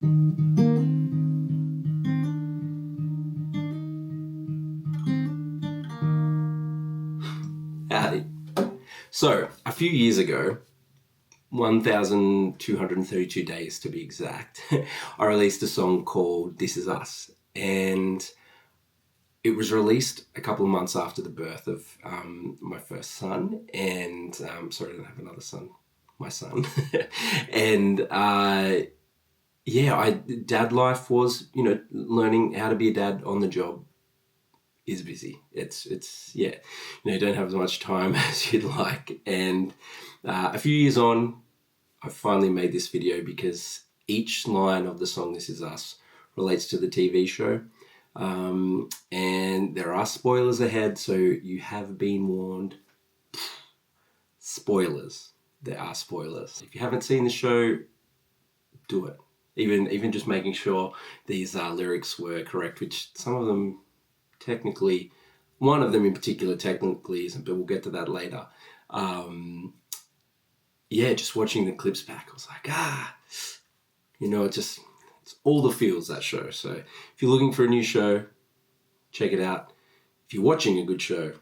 Howdy. So, a few years ago, 1,232 days to be exact, I released a song called This Is Us. And it was released a couple of months after the birth of my first son. And, sorry, I don't have another son, my son. And dad life was, learning how to be a dad on the job is busy. It's you don't have as much time as you'd like. And a few years on, I finally made this video because each line of the song This Is Us relates to the TV show. And there are spoilers ahead, so you have been warned. Spoilers. There are spoilers. If you haven't seen the show, do it. Even just making sure these lyrics were correct, which some of them technically, one of them in particular technically isn't, but we'll get to that later. Just watching the clips back, I was like, it's all the feels, that show. So if you're looking for a new show, check it out. If you're watching a good show,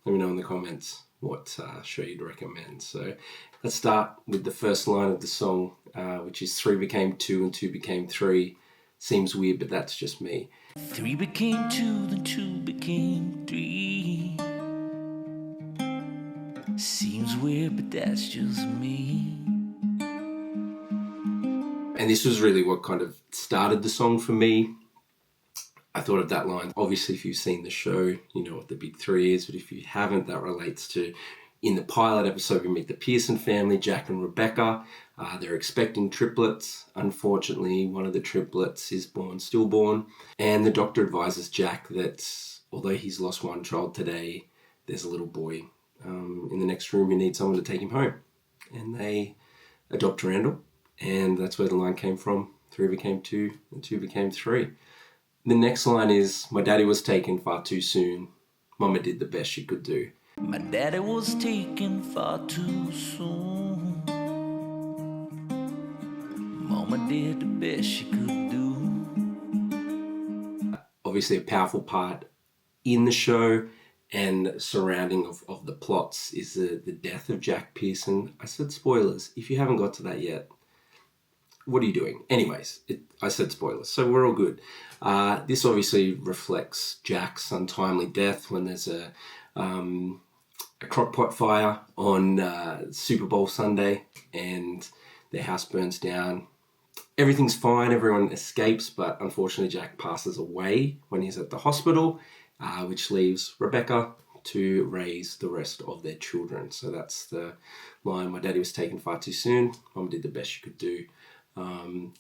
let me know in the comments what show you'd recommend. So let's start with the first line of the song, which is 3 became 2 and 2 became 3. Seems weird, but that's just me. 3 became 2, then 2 became 3. Seems weird, but that's just me. And this was really what kind of started the song for me. I thought of that line. Obviously, if you've seen the show, you know what the big 3 is, but if you haven't, that relates to, in the pilot episode, we meet the Pearson family, Jack and Rebecca. They're expecting triplets. Unfortunately, one of the triplets is stillborn. And the doctor advises Jack that although he's lost one child today, there's a little boy in the next room who needs someone to take him home. And they adopt Randall. And that's where the line came from. 3 became 2 and 2 became 3. The next line is, my daddy was taken far too soon. Mama did the best she could do. My daddy was taken far too soon. Mama did the best she could do. Obviously a powerful part in the show and surrounding of the plots is the death of Jack Pearson. I said spoilers. If you haven't got to that yet, what are you doing? Anyways, I said spoilers, so we're all good. This obviously reflects Jack's untimely death when there's a crockpot fire on Super Bowl Sunday and their house burns down. Everything's fine, everyone escapes, but unfortunately Jack passes away when he's at the hospital, which leaves Rebecca to raise the rest of their children. So that's the line, my daddy was taken far too soon. Mom did the best she could do.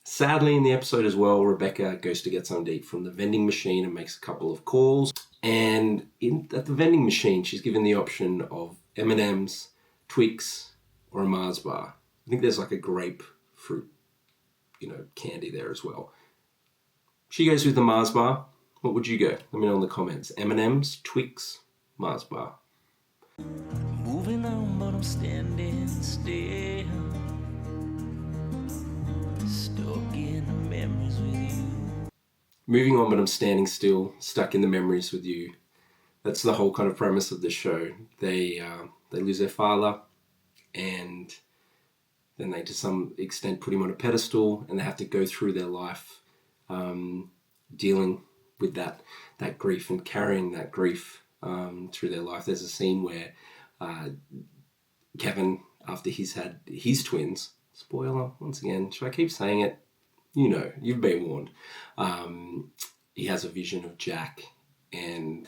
Sadly, in the episode as well, Rebecca goes to get something to eat from the vending machine and makes a couple of calls. And at the vending machine, she's given the option of M&M's, Twix, or a Mars bar. I think there's like a grapefruit, candy there as well. She goes with the Mars bar. What would you go? Let me know in the comments. M&M's, Twix, Mars bar. Moving on, but I'm standing still. Stuck in the memories with you. Moving on, but I'm standing still, stuck in the memories with you. That's the whole kind of premise of the show. They lose their father, and then they, to some extent, put him on a pedestal, and they have to go through their life dealing with that grief and carrying that grief through their life. There's a scene where Kevin, after he's had his twins, spoiler once again, should I keep saying it? You've been warned. He has a vision of Jack, and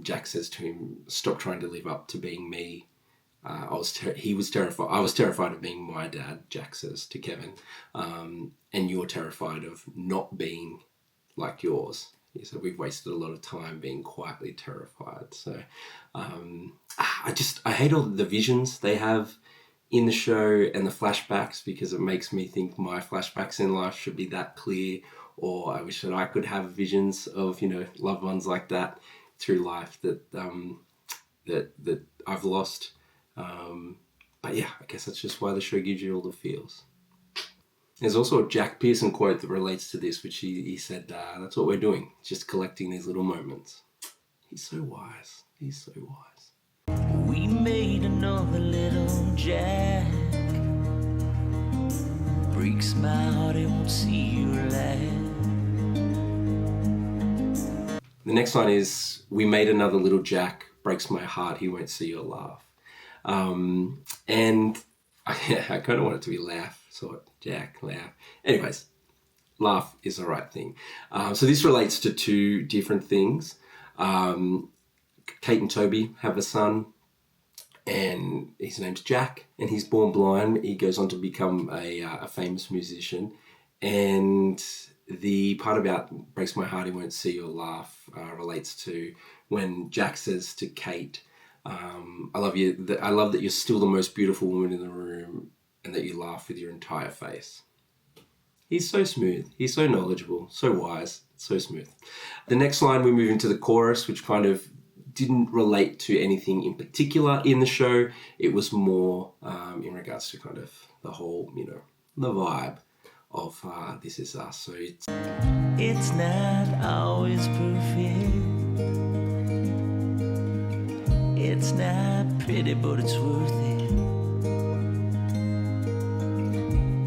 Jack says to him, "Stop trying to live up to being me." He was terrified. I was terrified of being my dad, Jack says to Kevin, and you're terrified of not being like yours. He said, we've wasted a lot of time being quietly terrified. So I hate all the visions they have in the show and the flashbacks, because it makes me think my flashbacks in life should be that clear, or I wish that I could have visions of loved ones like that through life that I've lost. But yeah, I guess that's just why the show gives you all the feels. There's also a Jack Pearson quote that relates to this, which he said, that's what we're doing, just collecting these little moments. He's so wise. He's so wise. We made another little Jack. Breaks my heart, it won't see you laugh. The next line is, we made another little Jack. Breaks my heart, he won't see your laugh. And I kind of want it to be laugh. So Jack, laugh. Anyways, laugh is the right thing. So this relates to two different things. Kate and Toby have a son, and his name's Jack, and he's born blind. He goes on to become a famous musician. And the part about breaks my heart, he won't see your laugh, relates to when Jack says to Kate, I love you. I love that you're still the most beautiful woman in the room and that you laugh with your entire face. He's so smooth. He's so knowledgeable, so wise, so smooth. The next line, we move into the chorus, which kind of didn't relate to anything in particular in the show. It was more in regards to kind of the whole, the vibe of This Is Us. So it's not always perfect. It's not pretty, but it's worth it.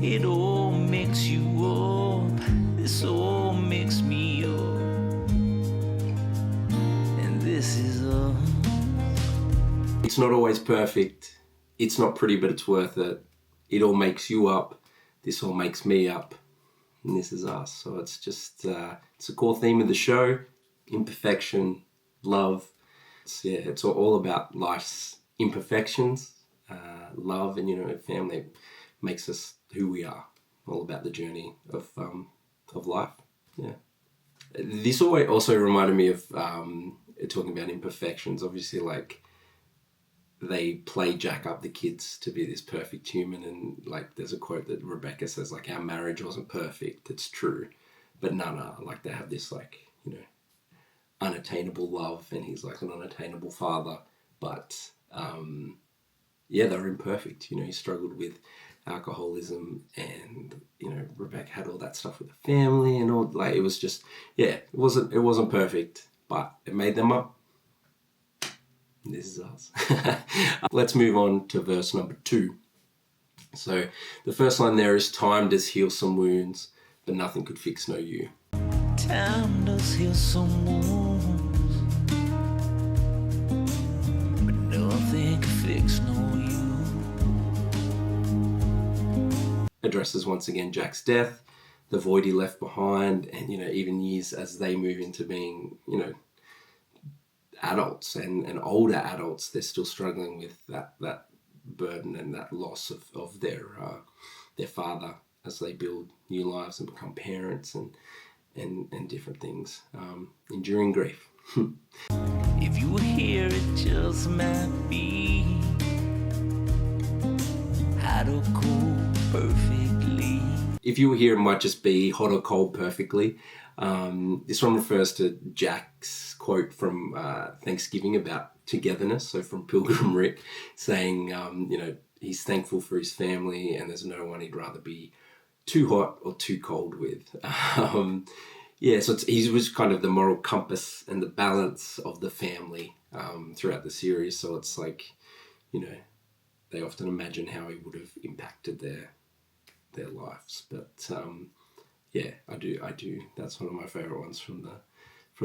It all makes you up. This all makes me up. And this is us. It's not always perfect. It's not pretty, but it's worth it. It all makes you up. This all makes me up. And this is us. So it's just, it's a core theme of the show. Imperfection, love. It's all about life's imperfections, love, and family makes us who we are. All about the journey of life. Yeah. This also reminded me of talking about imperfections. Obviously, like they play Jack up the kids to be this perfect human, and like there's a quote that Rebecca says, like, our marriage wasn't perfect. It's true, but no, like they have this unattainable love, and he's like an unattainable father, but they're imperfect. He struggled with alcoholism, and Rebecca had all that stuff with the family and all. Like it was just, it wasn't perfect, but it made them up. This is us. Let's move on to verse number 2. So the first line there is, time does heal some wounds, but nothing could fix no you. Time does heal some wounds, but nothing can fix no you. Addresses once again Jack's death, the void he left behind, and even years as they move into being adults and older adults, they're still struggling with that burden and that loss of their father as they build new lives and become parents and different things, enduring grief. If you were here, it just might be hot or cold perfectly. If you were here, it might just be hot or cold perfectly. This one refers to Jack's quote from Thanksgiving about togetherness. So from Pilgrim Rick, saying, he's thankful for his family and there's no one he'd rather be too hot or too cold with. So he was kind of the moral compass and the balance of the family throughout the series. So it's like, they often imagine how he would have impacted their lives. But I do. That's one of my favorite ones from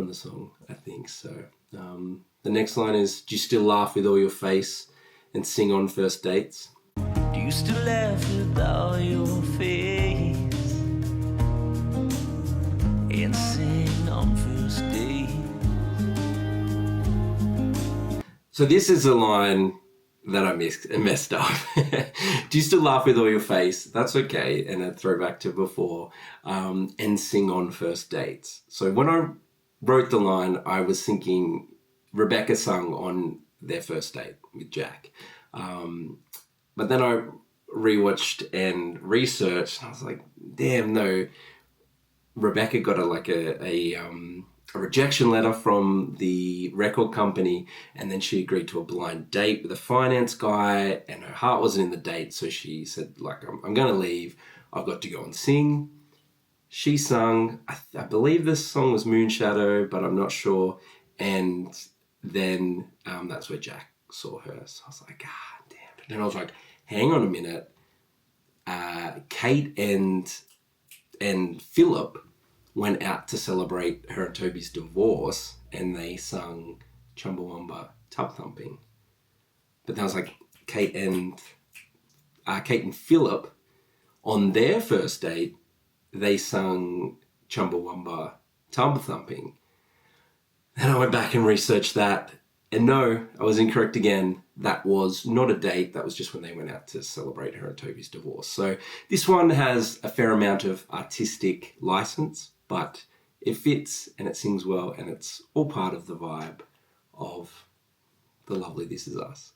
the song, I think. So the next line is, do you still laugh with all your face and sing on first dates? Do you still laugh with all your face and sing on first date? So this is a line that I messed up. Do you still laugh with all your face? That's okay. And a throwback to before. And sing on first dates. So when I wrote the line, I was thinking Rebecca sung on their first date with Jack. But then I rewatched and researched, and I was like, damn, no. Rebecca got a rejection letter from the record company, and then she agreed to a blind date with a finance guy, and her heart wasn't in the date, so she said, like, I'm going to leave. I've got to go and sing. She sung, I believe this song was Moonshadow, but I'm not sure. And then that's where Jack saw her. So I was like, ah, damn. But then I was like, hang on a minute. Kate and Phillip went out to celebrate her and Toby's divorce, and they sung Chumbawamba Tub Thumping. But then I was like, Kate and Phillip, on their first date, they sung Chumbawamba Tub Thumping. And I went back and researched that. And no, I was incorrect again. That was not a date. That was just when they went out to celebrate her and Toby's divorce. So this one has a fair amount of artistic license, but it fits and it sings well, and it's all part of the vibe of the lovely This Is Us.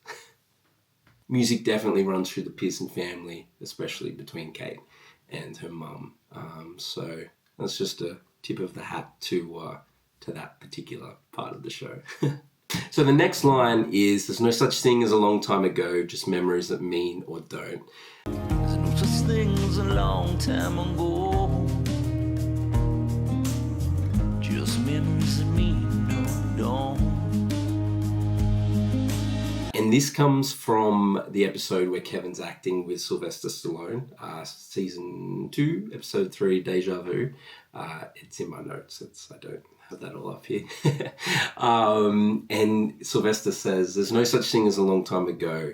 Music definitely runs through the Pearson family, especially between Kate and her mum. So that's just a tip of the hat to that particular part of the show. So the next line is, there's no such thing as a long time ago, just memories that mean or don't. There's no such thing as a long time ago, just memories that mean or don't. And this comes from the episode where Kevin's acting with Sylvester Stallone, season 2, episode 3, Deja Vu. It's in my notes. I don't have that all up here. And Sylvester says, there's no such thing as a long time ago,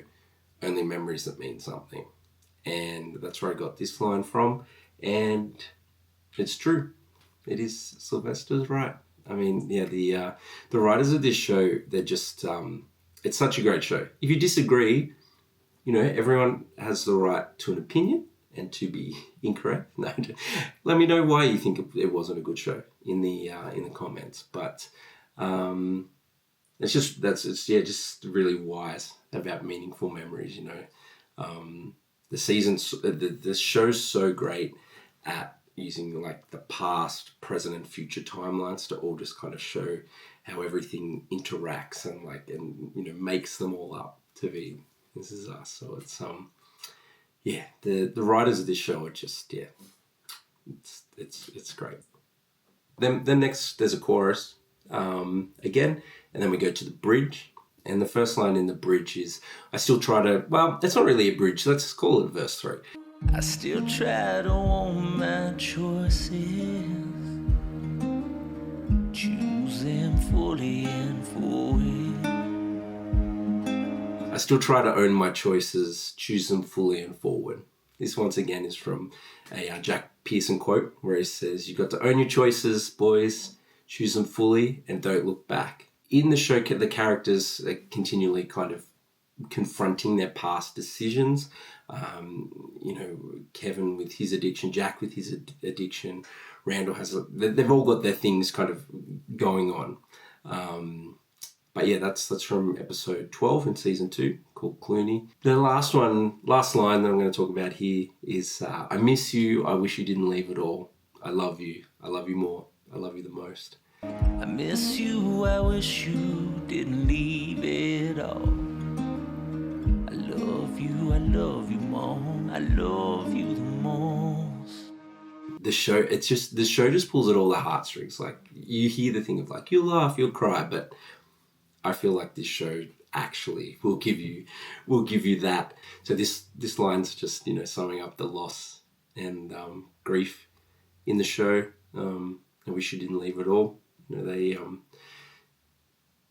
only memories that mean something. And that's where I got this line from. And it's true. It is, Sylvester's right. I mean, yeah, the writers of this show, they're just... it's such a great show. If you disagree, everyone has the right to an opinion and to be incorrect. No, let me know why you think it wasn't a good show in the comments. But it's just really wise about meaningful memories. The seasons, the show's so great at using like the past, present, and future timelines to all just kind of show how everything interacts and makes them all up to be This Is Us. So it's the writers of this show are just it's great. Then next there's a chorus again, and then we go to the bridge. And the first line in the bridge is, I still try to, well, it's not really a bridge, let's just call it verse 3. I still try to own my choices, choose them fully and fully. I still try to own my choices, choose them fully and forward. This once again is from a Jack Pearson quote where he says, you've got to own your choices, boys, choose them fully and don't look back. In the show, the characters are continually kind of confronting their past decisions. Kevin with his addiction, Jack with his addiction, Randall they've all got their things kind of going on. But yeah, that's from episode 12 in season 2 called Clooney. The last line that I'm going to talk about here is, I miss you, I wish you didn't leave at all. I love you more, I love you the most. I miss you, I wish you didn't leave at all. I love you more, I love you the most. The show just pulls at all the heartstrings. Like, you hear the thing of like, you'll laugh, you'll cry, but I feel like this show actually will give you that. So this line's just, summing up the loss and grief in the show. I wish you didn't leave at all.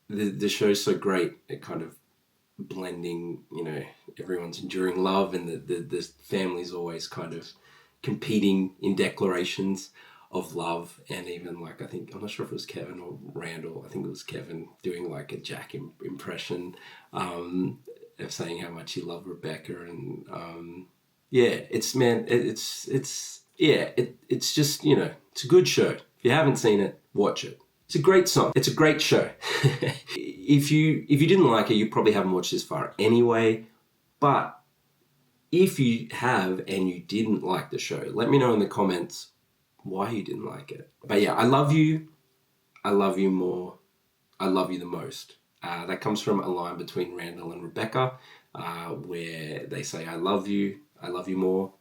The show's so great at kind of blending, everyone's enduring love, and the family's always kind of competing in declarations of love. And even like, I'm not sure if it was Kevin or Randall, I think it was Kevin doing like a Jack impression of saying how much he loved Rebecca. And it's just, it's a good show. If you haven't seen it, watch it. It's a great song. It's a great show. If you didn't like it, you probably haven't watched this far anyway. But if you have and you didn't like the show, let me know in the comments why you didn't like it. But yeah, I love you. I love you more. I love you the most. That comes from a line between Randall and Rebecca, where they say, I love you more.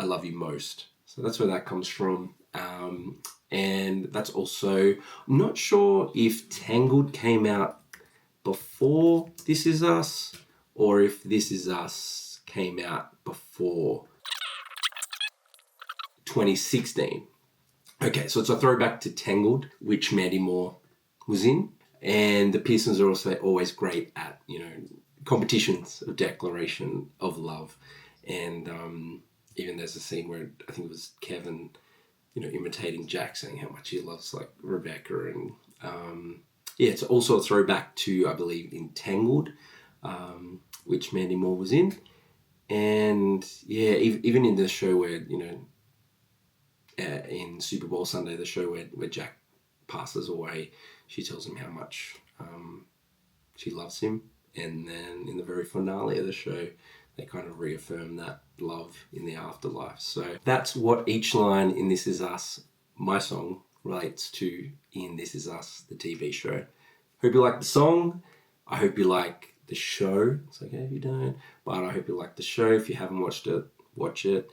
I love you most. So that's where that comes from. And that's also, I'm not sure if Tangled came out before This Is Us or if This Is Us came out before 2016. Okay, so it's a throwback to Tangled, which Mandy Moore was in. And the Pearsons are also always great at, competitions of declaration of love. And even there's a scene where I think it was Kevin, imitating Jack, saying how much he loves like Rebecca. And it's also a throwback to, I believe, in Tangled, which Mandy Moore was in. And yeah, even in the show where, in Super Bowl Sunday, the show where Jack passes away, she tells him how much she loves him. And then in the very finale of the show, they kind of reaffirm that love in the afterlife. So that's what each line in This Is Us, my song, relates to in This Is Us, the TV show. Hope you like the song. I hope you like the show. It's okay if you don't, but I hope you like the show. If you haven't watched it, watch it.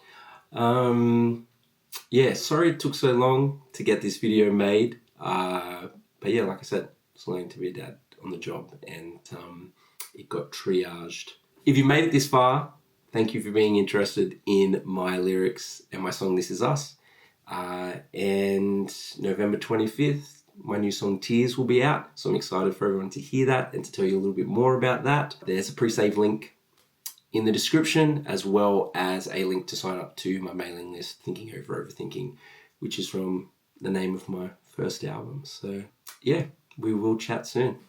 Yeah, sorry it took so long to get this video made. But yeah, like I said, it's learning to be a dad on the job, and it got triaged. If you made it this far, thank you for being interested in my lyrics and my song This Is Us. And November 25th, my new song Tears will be out. So I'm excited for everyone to hear that and to tell you a little bit more about that. There's a pre-save link in the description, as well as a link to sign up to my mailing list, Thinking Over Overthinking, which is from the name of my first album. So yeah, we will chat soon.